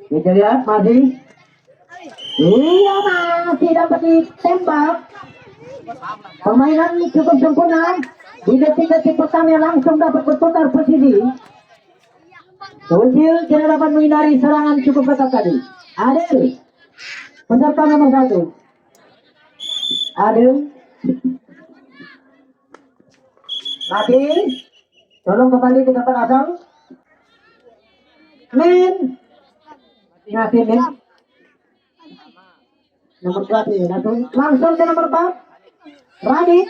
Kita lihat masih. Iya masih dapat ditembak. Permainan cukup sempurna. Di detik-detik pertama langsung dapat berputar posisi. Ucil tidak dapat menghindari serangan cukup ketat tadi. Adil, peserta nomor 1. Adil. Mati. Tolong kembali ke tempat asal. Men. Ngasih men. Nomor 2 langsung ke nomor 4. Radit.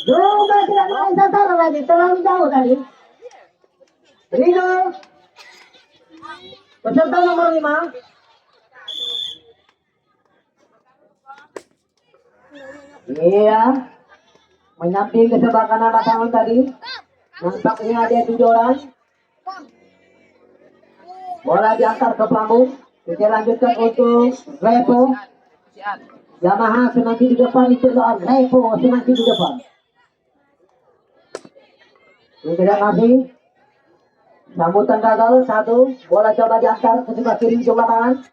Juga tidak bisa salah lagi, terlalu jauh tadi. Rino. Peserta nomor 5. Iya. Menyamping ke sebelah kanan lapangan tadi. Nampaknya ada 7 orang. Bola diantar ke pelampung. Kita lanjutkan untuk Repo. Yamaha semanggi di depan itu soal Repo semanggi di depan. Tidak masih. Sambutan gagal 1. Bola coba diantar ke sebelah kiri di lapangan.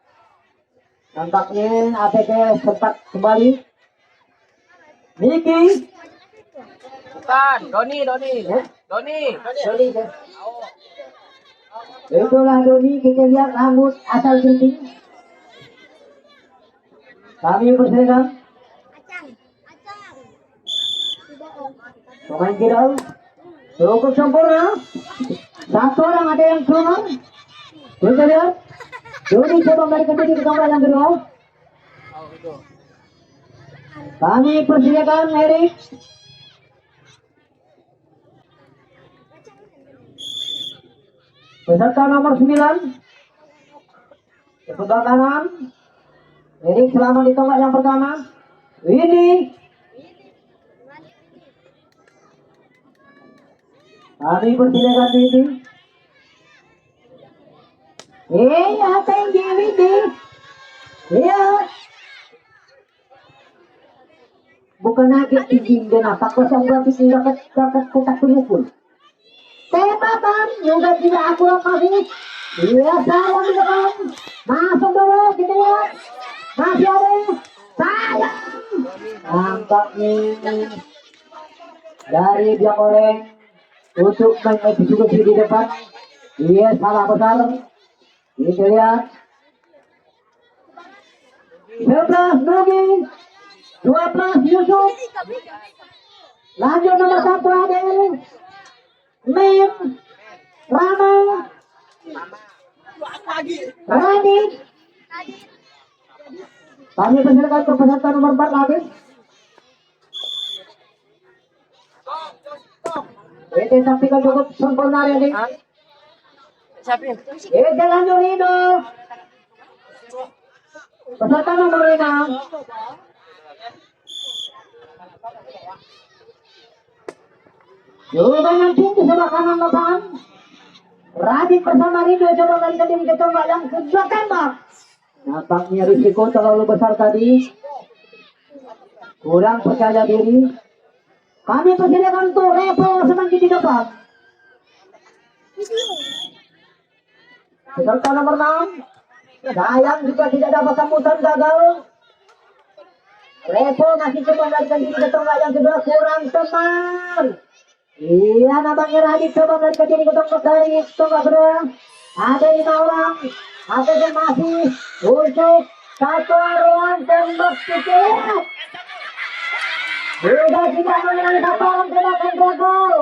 Nampaknya APK sempat kembali. Niki. Bukan, Doni. Itulah Doni, kita lihat rambut asal keriting. Kami berseragam. Pemain kidal cukup sempurna. 1 orang ada yang keluar. Kita lihat Doni coba melarikan diri ke kamera yang kedua. Kami persediakan Erik. Peserta nomor 9. Sebelah kanan. Erik selama di tonggak yang pertama. Windy. Kami persediakan Windy. Tinggi Windy. Iya. Bukan lagi tinggi dan apa kosong berarti dapat kotak pemukul. Tembakan juga tidak akurat masih. Iya salah di depan. Masuk dulu kita lihat. Masih ada. Sayang. Nampaknya dari dia oleh untuk main juga di depan. Iya salah besar. Kita lihat. 11 Nugi. 12 Yusuf. Lanjut nomor 1 Adel. Mem, Rama, Radit. Kami persilakan untuk peserta nomor 4 lagi. Ini saksikan cukup sempurna ini. Lanjut Rino. Peserta nomor 5. Juga yang sebelah kanan lapangan. Radit bersama Rido coba melarikan diri ke tonggak yang kedua tembak. Nampaknya risiko terlalu besar tadi. Kurang percaya diri. Kami persediakan untuk Repo semanggi di depan. Peserta nomor 6. Sayang juga tidak dapat sambutan gagal. Repo masih coba melarikan diri ke tonggak yang kedua, kurang teman. Iya, nampaknya Radit coba melarikan diri ke tonggak dari tonggak kedua. Ada 5 orang. Ada yang masih untuk 1 ruang tembak sedikit. Sudah tidak mengenai 1 orang tembakan gagal.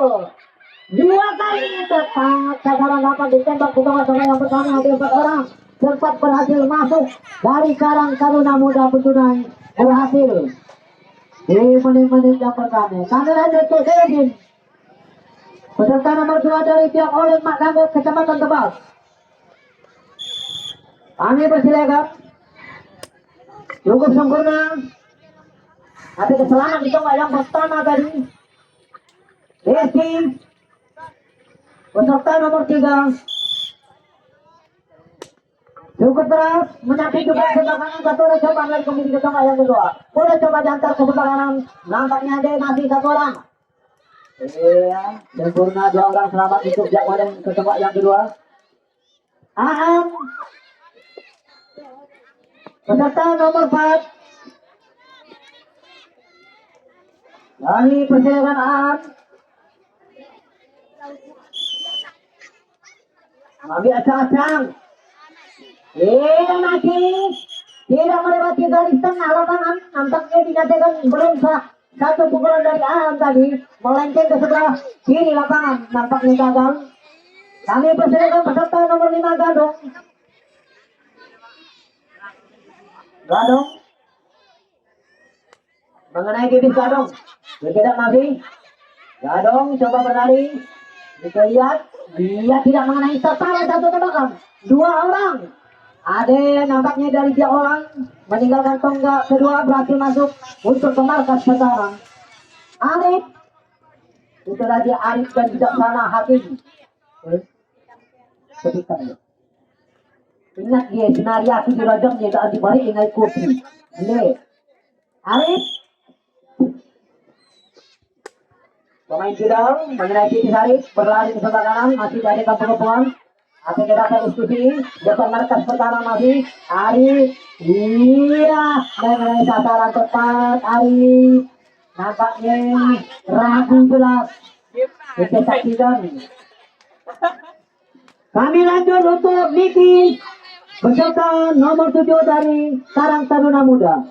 2 kali tepat sasaran dapat ditembak ke tonggak yang pertama. Ada 4 orang sempat berhasil masuk dari Karang Taruna Muda Petunai berhasil di menit-menit yang pertama. Kami lanjut ke Zedin. Peserta nomor 2 dari pihak oleh Mak Gambut Kecamatan Tebal. Kami persilakan. Cukup sempurna. Tapi kesalahan di tonggak yang pertama tadi. Desi. Peserta nomor 3. Cukup berat, menyakiti juga sebelah kanan, satu orang coba lagi kembali ke tempat yang kedua. Boleh coba diantar ke sebelah kanan, nampaknya ada masih satu orang. Iya, sempurna dua orang selamat untuk jadwal ke tempat yang kedua. Aam, peserta nomor 4. Kami persilakan Aam. Ambil acang-acang. Lagi tidak melewati garis tengah lapangan, nampaknya dinyatakan belum sah. Satu pukulan dari Aam tadi melenceng ke sebelah kiri lapangan, nampaknya gagal. Kami persilakan peserta nomor 5 Gadong. Gadong mengenai bibit Gadong, bergerak masih. Gadong coba berlari, kita lihat dia tidak mengenai sasaran, satu tembakan, dua orang. Ada nampaknya dari dia orang meninggalkan tonggak kedua, berhasil masuk untuk ke markas pertama. Arif, itu lagi Arif dan bijaksana Hakim. Ketika ingat dia senario aku di rajamnya tak dibalik dengan kopi. Ini Arif, pemain kidal mengenai titis Arif, berlari ke sebelah kanan, masih dari kampung-kampungan. Akan kita diskusi depan markas pertama masih Arif. Iya, mengenai sasaran tepat Arif. Nampaknya ragu jelas. Kita saksikan. Kami lanjut untuk Niki beserta nomor 7 dari Karang Taruna Muda.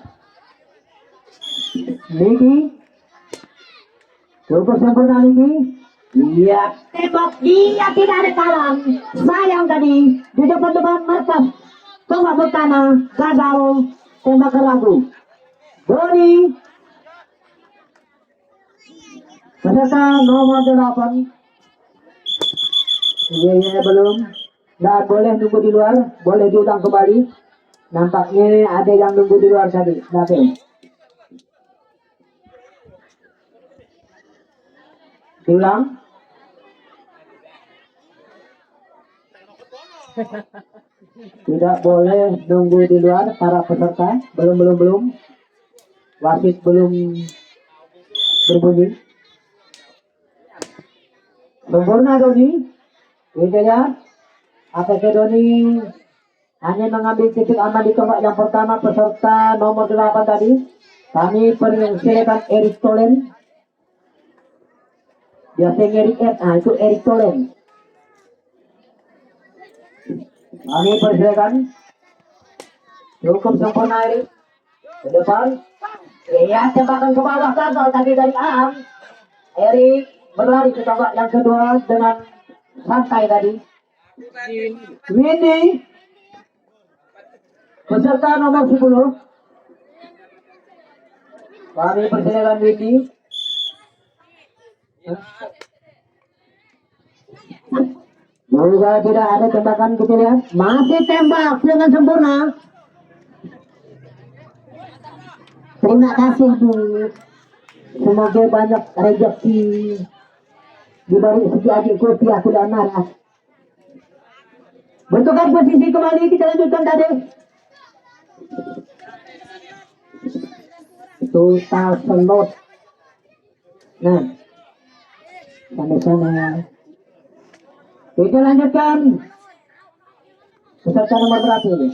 Niki, cukup sempurna Niki. Iya, tembak dia tidak ada kalang. Sayang tadi di depan markas tembak pertama gagal, tembak ragu. Doni peserta nomor 8. Iya belum. Nah, boleh nunggu di luar, boleh diulang kembali. Nampaknya ada yang nunggu di luar tadi. Oke. Diulang. Tidak boleh nunggu di luar para peserta. Belum. Wasit belum berbunyi. Sempurna Doni. Gitu ya. APK Doni hanya mengambil titik aman di tempat yang pertama peserta nomor 8 tadi. Kami persilakan Erik Tolen. Biasanya Erik F. Nah, itu Erik Tolen. Kami persilakan. Cukup sempurna Erik. Ke depan. Iya, tembakan ke bawah gagal tadi dari Aam. Erik berlari ke tempat yang kedua dengan santai tadi. Windy peserta nomor 10. Kami persilakan Windy. Juga tidak ada tembakan, kita lihat masih tembak dengan sempurna. Terima kasih Bu. Semoga banyak rezeki di balik segi adik kopi aku dan marah. Bentukan posisi kembali, kita lanjutkan tadi. Total slot. Nah, sampai sana. Kita lanjutkan. Peserta nomor berapa ini?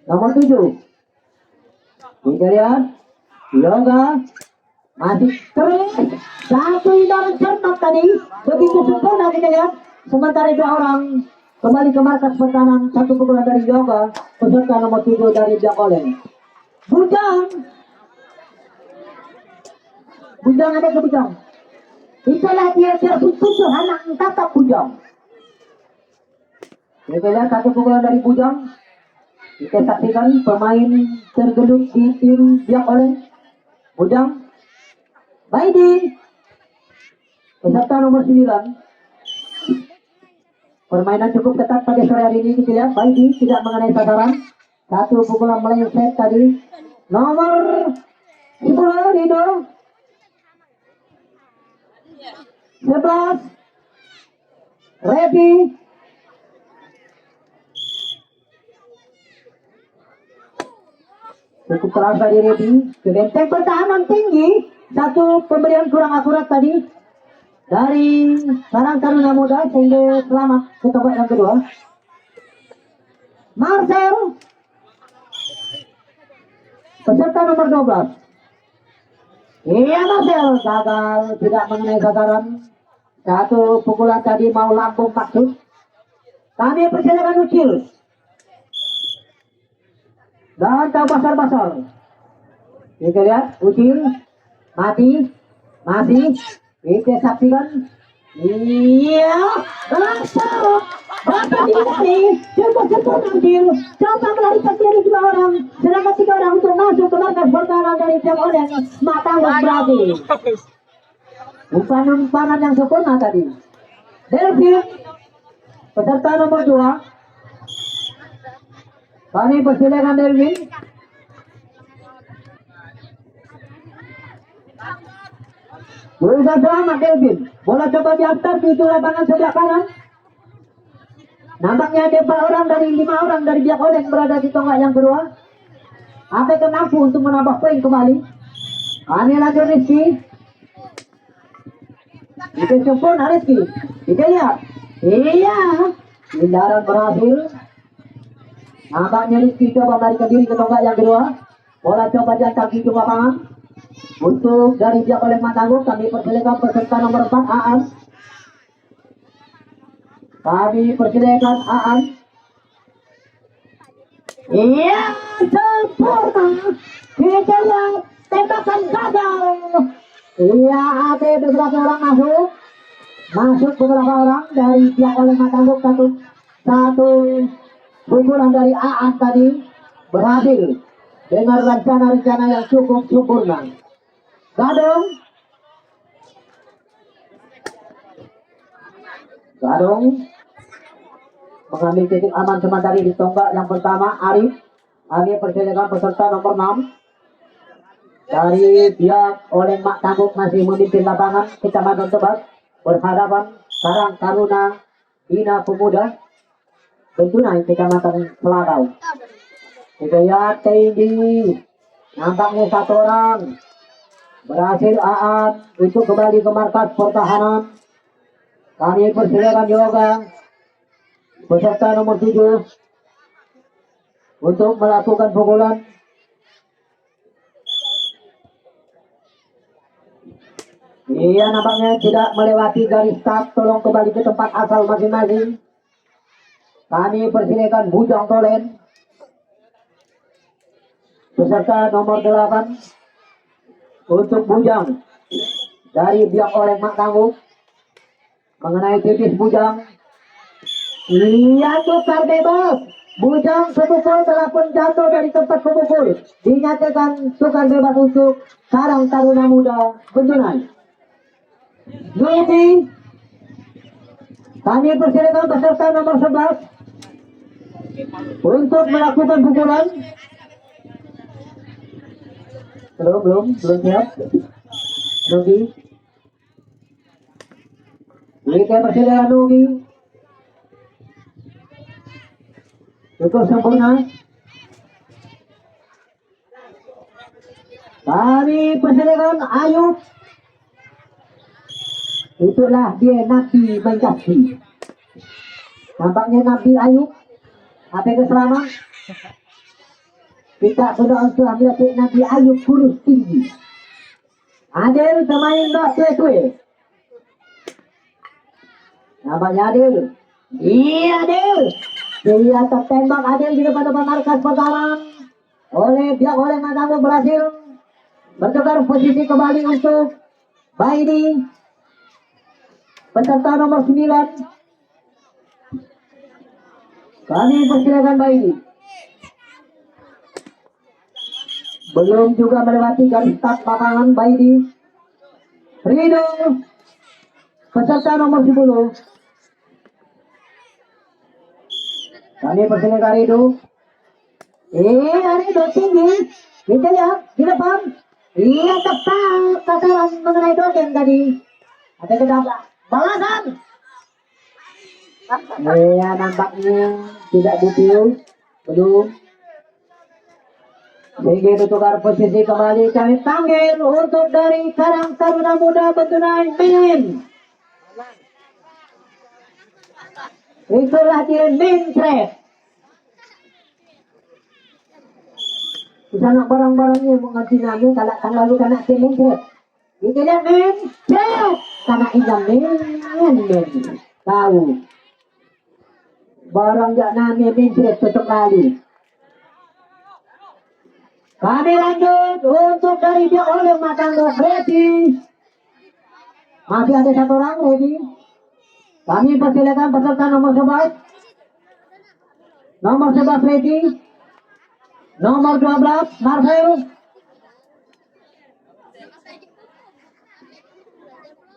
Nomor 7. Kita lihat. Yoga masih terus. Satu hidangan cermat tadi. Begitu sempurna kita lihat. Sementara dua orang kembali ke markas pertahanan. Satu pukulan dari Yoga. Peserta nomor 7 dari Jakolen. Bujang ada ke Bujang. Itulah dia terputus anak kata Bujang. Kita lihat satu pukulan dari Bujang. Kita saksikan pemain tergeduk di tim Jakolen. Bujang. Baidi. Peserta nomor 9. Permainan cukup ketat pada sore hari ini, kita lihat Baidi tidak mengenai sasaran. Satu pukulan meleset tadi. Nomor 10 Rido. 11 Revi. Cukup keras tadi Redi. Ke benteng pertahanan tinggi. Satu pemberian kurang akurat tadi dari Karang Taruna Muda sehingga selamat ke tempat yang kedua. Marcel, peserta nomor 12. Iya Marcel gagal, tidak mengenai sasaran. Satu pukulan tadi mau lambung maksud. Kami persilakan Ucil. Dan tahu basar-basar. Kita lihat Ucil mati, masih kita saksikan. Iya, basar. Bapak dihindari, cukup Ucil. Coba melarikan diri 2 orang. Sedangkan 3 orang untuk masuk ke markas pertahanan dari tim Oleng. Matanggung berarti. Umpan-umpanan yang sempurna tadi. Delvin, peserta nomor 2. Kami persilakan Delvin. Berusaha selamat Delvin. Bola coba diantar di lapangan sebelah kanan. Nampaknya ada 4 orang dari 5 orang dari pihak Oleng berada di tonggak yang kedua. Apakah mampu untuk menambah poin kembali? Kami lanjut Rizky. Itu sempurna Rizky. Kita lihat. Iya. Hindaran berhasil. Nampaknya Rizky coba melarikan diri ke tonggak yang kedua. Bola coba diantar di lapangan. Untuk dari pihak Oleng Matanggung kami persilakan peserta nomor 4 Aan. Kami persilakan Aan. Iya, sempurna. Kita lihat tembakan gagal. Iya, ada beberapa orang masuk beberapa orang dari pihak Oleh Matanggung. Satu pukulan dari Aan tadi berhasil dengan rencana-rencana yang cukup sempurna. Gadong mengambil titik aman sementara di tonggak yang pertama. Arif, kami persilakan peserta nomor 6 dari pihak Oleh Mak Tanggung masih memimpin lapangan Kecamatan Tebas berhadapan Karang Taruna Bina Pemuda Bentunai Kecamatan Selakau. Kita lihat tinggi, nampaknya 1 orang berhasil Aan untuk kembali ke markas pertahanan. Kami persilakan juga peserta nomor 7 untuk melakukan pukulan. Iya, nampaknya tidak melewati garis start. Tolong kembali ke tempat asal masing-masing. Kami persilakan Bujang Tolen, peserta nomor 8 untuk Bujang dari pihak Oleh Mak Tanggung. Mengenai tipis Bujang. Iya, tukar bebas. Bujang sepukul telah pun jatuh dari tempat pemukul. Dinyatakan tukar bebas untuk Karang Taruna Muda Bentunai. Luki, kami persilakan peserta nomor 11 untuk melakukan pukulan. Belum siap. Luki. Kita persilakan Luki. Cukup sempurna. Kami persilakan Ayub. Itulah dia Nabi Mengkasi. Nampaknya Nabi Ayub. Apa keselama? Kita sudah melihat Nabi Ayub kurus tinggi. Adil pemain tak kue. Nampaknya Adil. Iya Adil. Dia tertembak Adil di depan markas pertahanan oleh pihak Oleh Matanggung berhasil bertukar posisi kembali untuk Baidi, peserta nomor 9. Kami persilakan Baidi. Belum juga melewati garis start lapangan Baidi. Rido, peserta nomor 10. Kami persilakan Rido. Rido tinggi. Kita lihat di depan. Iya, tepat sasaran mengenai Dogen tadi. Ada kedap balasan. Iya, nampaknya tidak ditiup. Belum. Sehingga ditukar posisi kembali kami panggil untuk dari Karang Taruna Muda Bentunai Min. Itulah dia Min Trap. Di sana barang-barangnya mengaji nama kalau lalu kena Min Trap. Itu dia Min Trap. Karena ini Min. Tahu. Barang jak nama Min Trap tetap lalu. Kami lanjut untuk dari dia oleh Matanggo ready. Masih ada satu orang ready. Kami persilakan peserta nomor 11. Nomor 11 ready. Nomor 12 Marcel.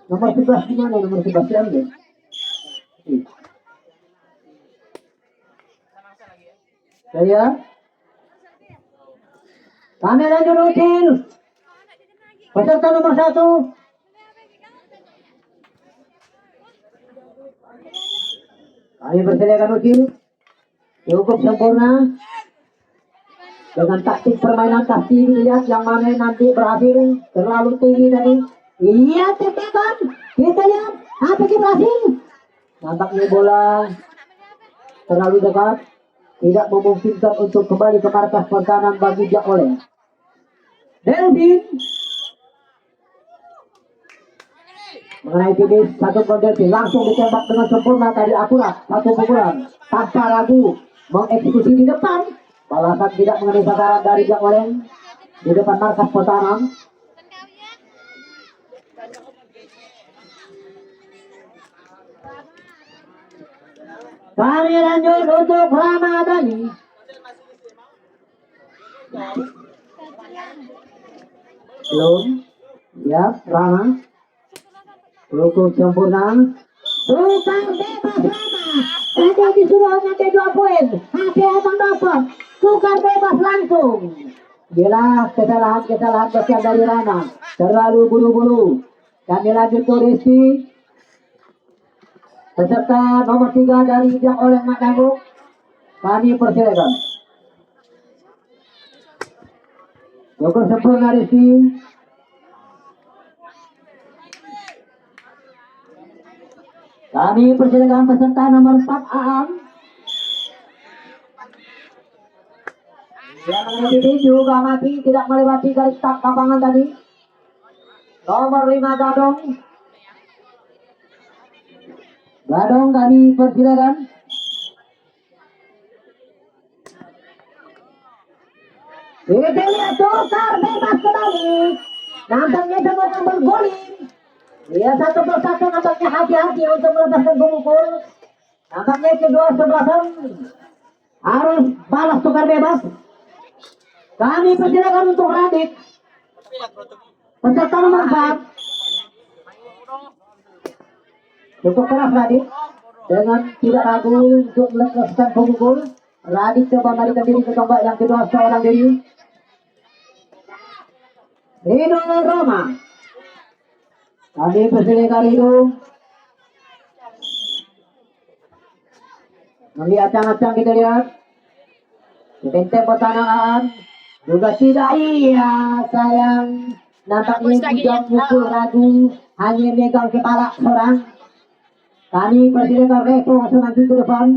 Nomor 11 di mana? Nomor 11 diambil. Saya. Kami lanjut ucil. Peserta nomor 1. Kami persilakan ucil. Cukup sempurna. Dengan taktik permainan kaki dilihat yang mana nanti berhasil. Terlalu tinggi tadi. Iya tekan. Kita lihat. Apakah berhasil? Nampaknya bola terlalu dekat. Tidak memungkinkan untuk kembali ke markas pertahanan bagi Jak Oleh. Delvin mengenai finish satu Delvin langsung ditembak dengan sempurna tadi akurat satu pukulan tanpa ragu mengeksekusi di depan. Balasan tidak mengenai sasaran dari Jak Oleh di depan markas pertahanan. Kami lanjut untuk Ramadhani. Belum. Ya, Rama. Cukup sempurna. Bukan bebas Rama. Tadi disuruh ngambil 2 poin. Hati abang dapat. Bukan bebas langsung. Jelas kesalahan besar dari Rama. Terlalu buru-buru. Kami lanjut ke Rizky. Peserta nomor 3 dari Jak Oleh Matanggo. Kami persilakan. Cukup sempurna Rizky. Kami persilakan peserta nomor 4 Aam. Yang ini juga mati tidak melewati garis start lapangan tadi. Nomor 5 Gadong. Gadong kami persilakan. Kita lihat tukar bebas kembali. Nampaknya semua yang berguling. Dia satu persatu nampaknya hati-hati untuk melepaskan pemukul. Nampaknya kedua sebelasan harus balas tukar bebas. Kami persilakan untuk Radit. Peserta nomor 4. Cukup keras Radit. Dengan tidak ragu untuk melepaskan pemukul. Radit coba memberikan diri ke tombak yang kedua seorang diri. Rido Roma. Kami persilakan Rido. Melihat acang-acang kita lihat. Ditenteng pertahanan. Juga tidak iya sayang. Nampaknya bujang mukul ragu. Hanya megang kepala seorang. Kami persilakan Revo masuk maju ke depan.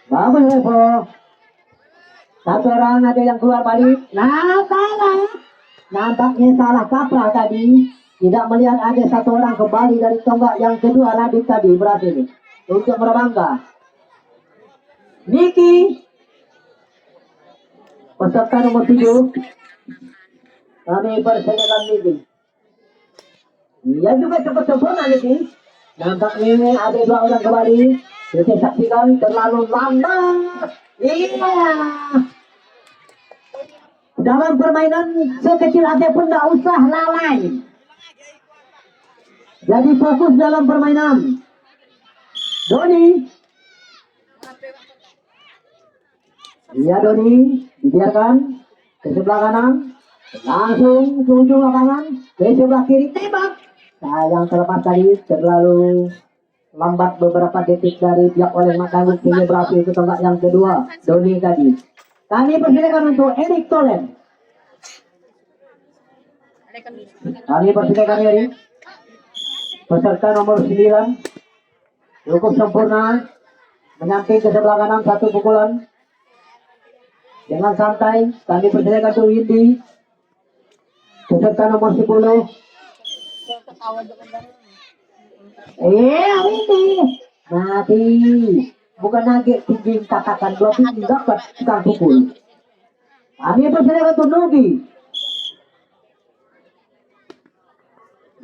Bagus Revo. Satu orang ada yang keluar balik. Nah salah. Nampaknya salah kaprah tadi. Tidak melihat ada satu orang kembali dari tonggak yang kedua. Radit tadi berhasil untuk merebangka. Niki. Peserta nomor 7. Kami persilakan Niki. Dia juga cepat sempurna Niki. Nampaknya ada 2 orang kembali. Kita saksikan terlalu lambat. Iya. Dalam permainan sekecil apapun tidak usah lalai. Jadi fokus dalam permainan. Doni. Iya Doni. Dibiarkan ke sebelah kanan. Langsung ke ujung lapangan. Ke sebelah kiri. Tembak. Sayang terlepas tadi terlalu lambat beberapa detik dari pihak oleh Makassar sehingga berhasil ke tempat yang kedua. Doni tadi. Kami persilakan untuk Erik Tolen. Kami persilakan Erik. Peserta nomor 9 cukup sempurna menyamping ke sebelah kanan satu pukulan dengan santai. Kami persilakan untuk Windy. Peserta nomor 10. Windy mati bukan lagi tinggi katakan tapi dapat tukang pukul. Kami persilakan untuk Nugi.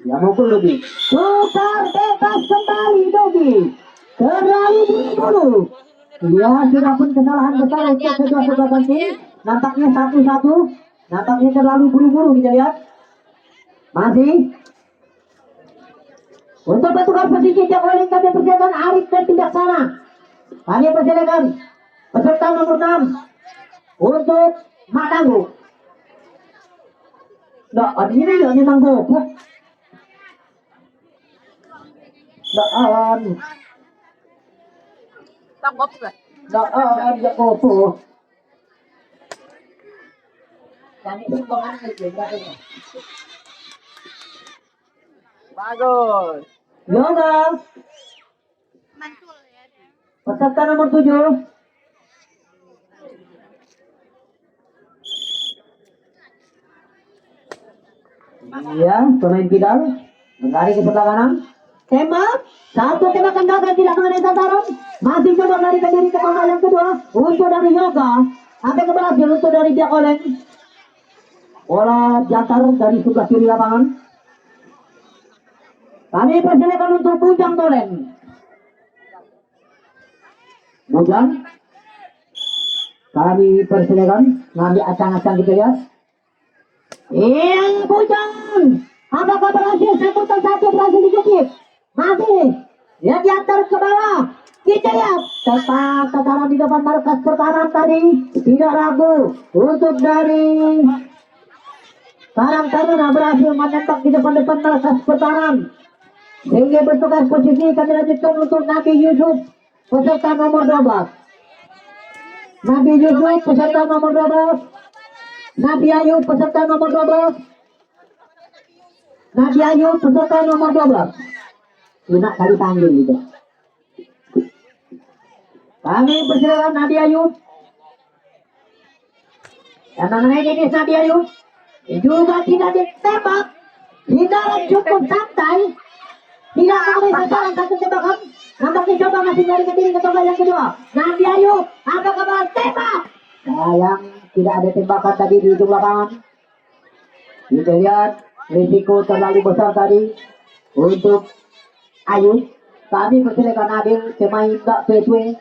Yang mukul Nugi. Tukar bebas kembali Nugi. Terlalu buru-buru. Ya sudah pun kesalahan besar untuk kedua sebelah tim. Nampaknya 1-1. Nampaknya terlalu buru-buru kita lihat. Masih. Untuk bertukar posisi Jack kami persilakan Arif dan Bijaksana. Kami persilakan peserta nomor 6 untuk Matanggu. Nah, ini memang goblok. Daan. Tanggap juga. Daan ya goblok. Kami sumbangan saja berapa? Bagus. Yoga. Peserta nomor 7. Iya, pemain kidal menarik ke sebelah kanan. Tembak, satu tembakan gagal tidak mengenai sasaran. Masih coba melarikan diri ke bawah yang kedua. Untuk dari Yoga, sampai berhasil untuk dari pihak oleng. Bola jantar dari sebelah kiri lapangan. Kami persilakan untuk Bujang Tolen. Bujang. Kami persilakan ngambil acang-acang gitu ya. Iya, Bujang. Apakah berhasil? Sebutan satu berhasil dikutip. Masih. Dia diantar ke bawah. Kita lihat. Tepat tataran di depan markas pertahanan tadi. Tidak ragu. Untuk dari Karang Taruna berhasil menembak di depan-depan markas pertahanan. Sehingga bertukar posisi. Kami lanjutkan untuk Nabi Yusuf. Peserta nomor 12. Nabi Yusuf peserta nomor 12. Nabi Ayub peserta nomor 12. Nabi Ayub peserta nomor 12. Lima kali panggil itu. Kami persilakan Nabi Ayub. Dan mengenai jenis Nabi Ayub juga tidak ditembak. Tidak cukup santai. Tidak boleh sasaran satu tembakan. Nampaknya coba masih dari diri ke tempat yang kedua. Nabi Ayub apakah balas tembak? Sayang tidak ada tembakan tadi di ujung lapangan. Kita lihat risiko terlalu besar tadi untuk Ayub. Kami persilakan Adil pemain tak sesuai.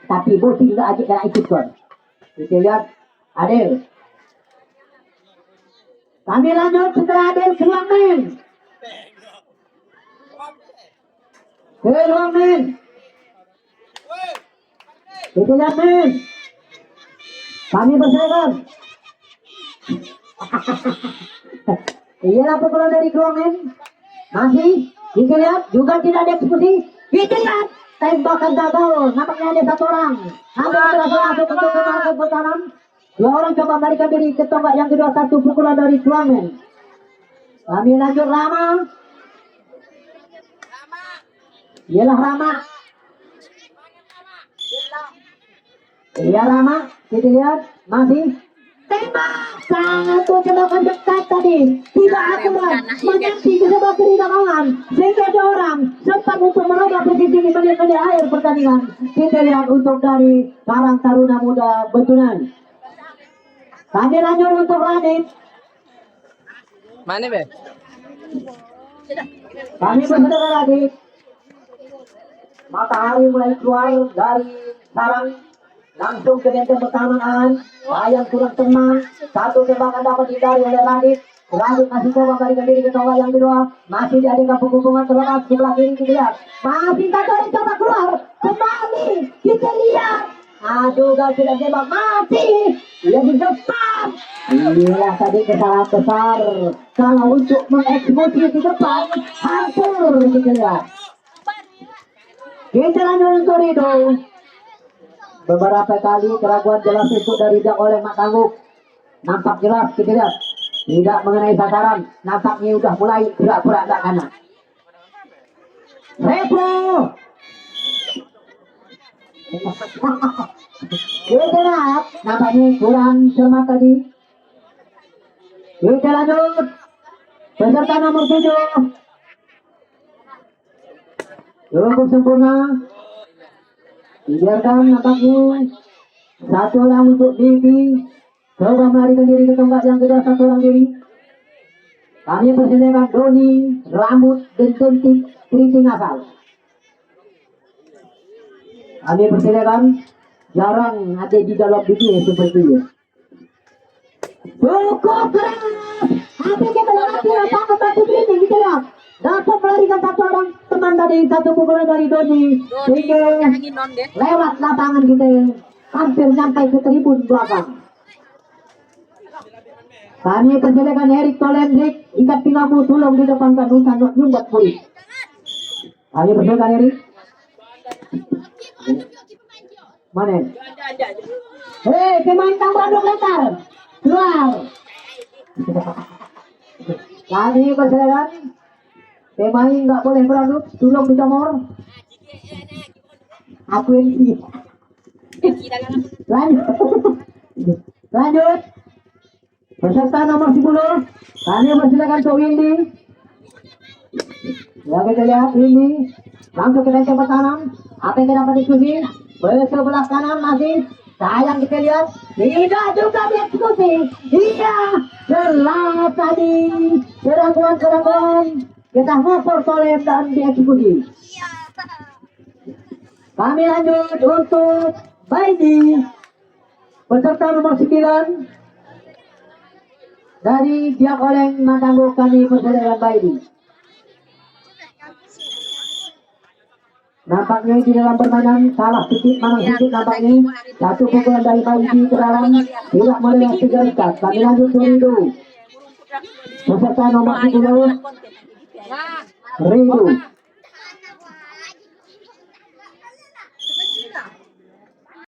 Tapi bos tidak aja kena ikut kan. Kita lihat Adil. Kami lanjut setelah Adil ke ruang main. Ke ruang main. Kita lihat main. Kami persilakan. Iyalah pukulan dari Kromen. Masih kita lihat juga tidak ada eksekusi. Kita lihat tembakan gagal. Nampaknya ada satu orang. Hampir berhasil masuk untuk ke markas pertahanan. Dua orang coba melarikan diri ke tombak yang kedua. Satu pukulan dari Kromen. Kami lanjut Rama. Iyalah Rama. Iya Rama. Kita lihat masih tembak. Satu tembakan dekat tadi. Tidak akurat. Menyentuh ke sebelah kiri lapangan. Sehingga ada orang sempat untuk merubah posisi di menit-menit akhir pertandingan. Kita lihat untuk dari Karang Taruna Muda Betunan. Kami lanjut untuk Radit. Mana be? Kami bersaudara Radit. Matahari mulai keluar dari sarang. Langsung ke benteng pertahanan. Sayang kurang tenang. Satu tembakan dapat dihindari oleh Radit. Radit masih coba melarikan diri ke tombak yang kedua. Masih diadakan penghubungan terlepas sebelah kiri kita lihat. Masih satu orang coba keluar. Kembali kita lihat. Aduh, gak tidak tembak mati. Dia di depan. Inilah tadi kesalahan besar. Kalau untuk mengeksekusi di depan, hancur kita lihat. Kita lanjut untuk itu. Beberapa kali keraguan jelas itu dari Jack oleh Mak Tangguk. Nampak jelas kita lihat. Tidak mengenai sasaran. Nampaknya sudah mulai gerak-gerak ke kanan. Retro. Kita lihat. Nampaknya kurang cermat tadi. Kita lanjut. Peserta nomor 7. Cukup sempurna. Dibiarkan nampaknya satu orang untuk Diki. Coba melarikan diri ke tempat yang kedua, satu orang diri. Kami persediakan Doni, rambut, dan cantik, keriting asal. Kami persediakan jarang ada di dalam dunia seperti ini. Cukup keras. Apa kita lewati lapangan batu ini kita lihat. Dapat melarikan satu orang teman tadi, satu pukulan dari Doni. Sehingga lewat lapangan kita hampir sampai ke tribun belakang. Kami persediakan Erik Tolendrik, ikat pinggamu tulung di depan kanusan nyumbat pulih. Kami persediakan Erik. Mana? Hei, pemain tambahan 2 meter. Keluar. Kami persediakan pemain nggak boleh beradu, tulung di nomor. Aku ini. Lanjut. Peserta nomor 10, kami persilakan untuk Windy. Ya kita lihat Windy, langsung kita coba kanan. Apa yang kita dapat diskusi? Sebelah kanan masih, sayang kita lihat. Tidak juga dieksekusi. Iya, jelas tadi. Keraguan. Kita ngopor solem dan dieksekusi. Kami lanjut untuk Baidi. Peserta nomor 9. Dari pihak oleng Matangguk kami persediakan Baidi. Nampaknya di dalam permainan salah sedikit manang sedikit nampaknya. Satu pukulan dari Baidi ke dalam tidak melewati garis. Kami lanjut Rido. Peserta nomor 10 Rido.